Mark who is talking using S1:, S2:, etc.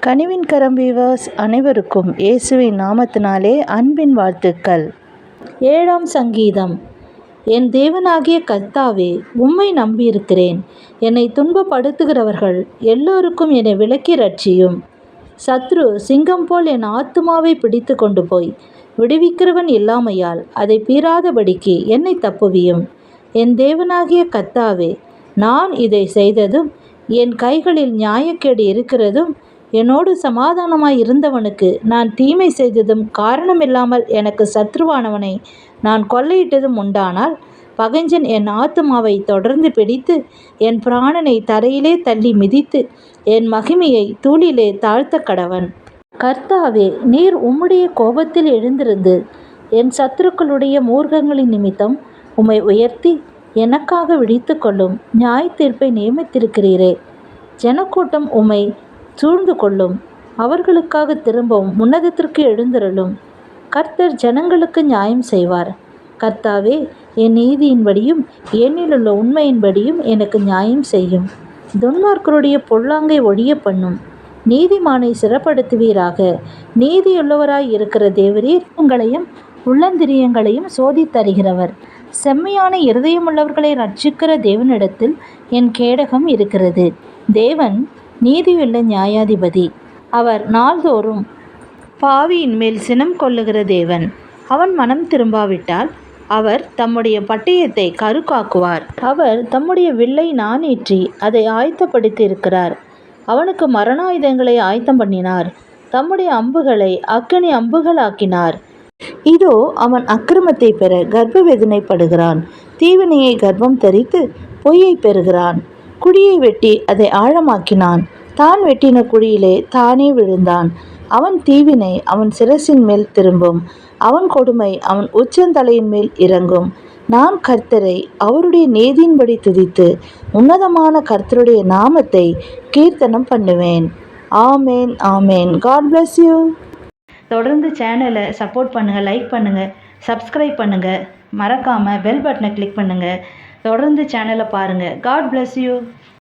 S1: கனிவின் கரம் viewers அனைவருக்கும் இயேசுவின் நாமத்தினாலே அன்பின் வாழ்த்துக்கள். 7ஆம் சங்கீதம். என் தேவனாகிய கர்த்தாவே, உம்மை நம்பியிருக்கிறேன். என்னை துன்பப்படுத்துகிறவர்கள் எல்லோருக்கும் என்னை விலக்கி ரட்சியும். சத்ரு சிங்கம் போல் என் ஆத்துமாவை பிடித்து கொண்டு போய் விடுவிக்கிறவன் இல்லாமையால் அதை பீறாதபடிக்கு என்னை தப்புவியும். என் தேவனாகிய கர்த்தாவே, நான் இதை செய்ததும் என் கைகளில் நியாயக்கேடு இருக்கிறதும் என்னோடு சமாதானமாய் இருந்தவனுக்கு நான் தீமை செய்ததும் காரணமில்லாமல் எனக்கு சத்ருவானவனை நான் கொள்ளையிட்டதும் உண்டானால், பகைஞன் என் ஆத்துமாவை தொடர்ந்து பிடித்து என் பிராணனை தரையிலே தள்ளி மிதித்து என் மகிமையை தூளிலே தாழ்த்த கடவன். கர்த்தாவே, நீர் உம்முடைய கோபத்தில் எழுந்திருந்து என் சத்துருக்களுடைய மூர்க்கங்களின் நிமித்தம் உம்மை உயர்த்தி எனக்காக விழித்து கொள்ளும் நியாய தீர்ப்பை நியமித்திருக்கிறீரே. ஜனக்கூட்டம் உம்மை சூழ்ந்து கொள்ளும். அவர்களுக்காக திரும்பவும் உன்னதத்திற்கு எழுந்தருளும். கர்த்தர் ஜனங்களுக்கு நியாயம் செய்வார். கர்த்தாவே, என் நீதியின்படியும் என்னிலுள்ள உண்மையின்படியும் எனக்கு நியாயம் செய்யும். துன்மார்க்கருடைய பொல்லாங்கை ஒழிய பண்ணும். நீதிமானை சிறப்படுத்துவீராக. நீதியுள்ளவராய் இருக்கிற தேவரீர் உங்களையும் உள்ளந்திரியங்களையும் சோதித்தருகிறவர். செம்மையான இருதயமுள்ளவர்களை ரட்சிக்கிற தேவனிடத்தில் என் கேடகம் இருக்கிறது. தேவன் நீதியுள்ள நியாயாதிபதி. அவர் நாள்தோறும் பாவியின் மேல் சினம் கொள்ளுகிற தேவன். அவன் மனம் திரும்பாவிட்டால் அவர் தம்முடைய பட்டயத்தை கருக்காக்குவார். அவர் தம்முடைய வில்லை நாணேற்றி அதை ஆயத்தப்படுத்தி இருக்கிறார். அவனுக்கு மரணாயுதங்களை ஆயத்தம் பண்ணினார். தம்முடைய அம்புகளை அக்கினி அம்புகளாக்கினார். இதோ, அவன் அக்கிரமத்தை பெற கர்ப்ப வேதனைப்படுகிறான். தீவினையை கர்ப்பம் தரித்து பொய்யை பெறுகிறான். குழியை வெட்டி அதை ஆழமாக்கினான். தான் வெட்டின குழியிலே தானே விழுந்தான். அவன் தீவினை அவன் சிரசின் மேல் திரும்பும். அவன் கொடுமை அவன் உச்சந்தலையின் மேல் இறங்கும். நான் கர்த்தரை அவருடைய நீதியின்படி துதித்து உன்னதமான கர்த்தருடைய நாமத்தை கீர்த்தனம் பண்ணுவேன். ஆமேன், ஆமேன். God bless you. தொடர்ந்து சேனலை சப்போர்ட் பண்ணுங்கள், லைக் பண்ணுங்கள், சப்ஸ்கிரைப் பண்ணுங்கள். மறக்காமல் பெல் பட்டனை கிளிக் பண்ணுங்கள். தொடர்ந்து சேனலை பாருங்கள். God bless you.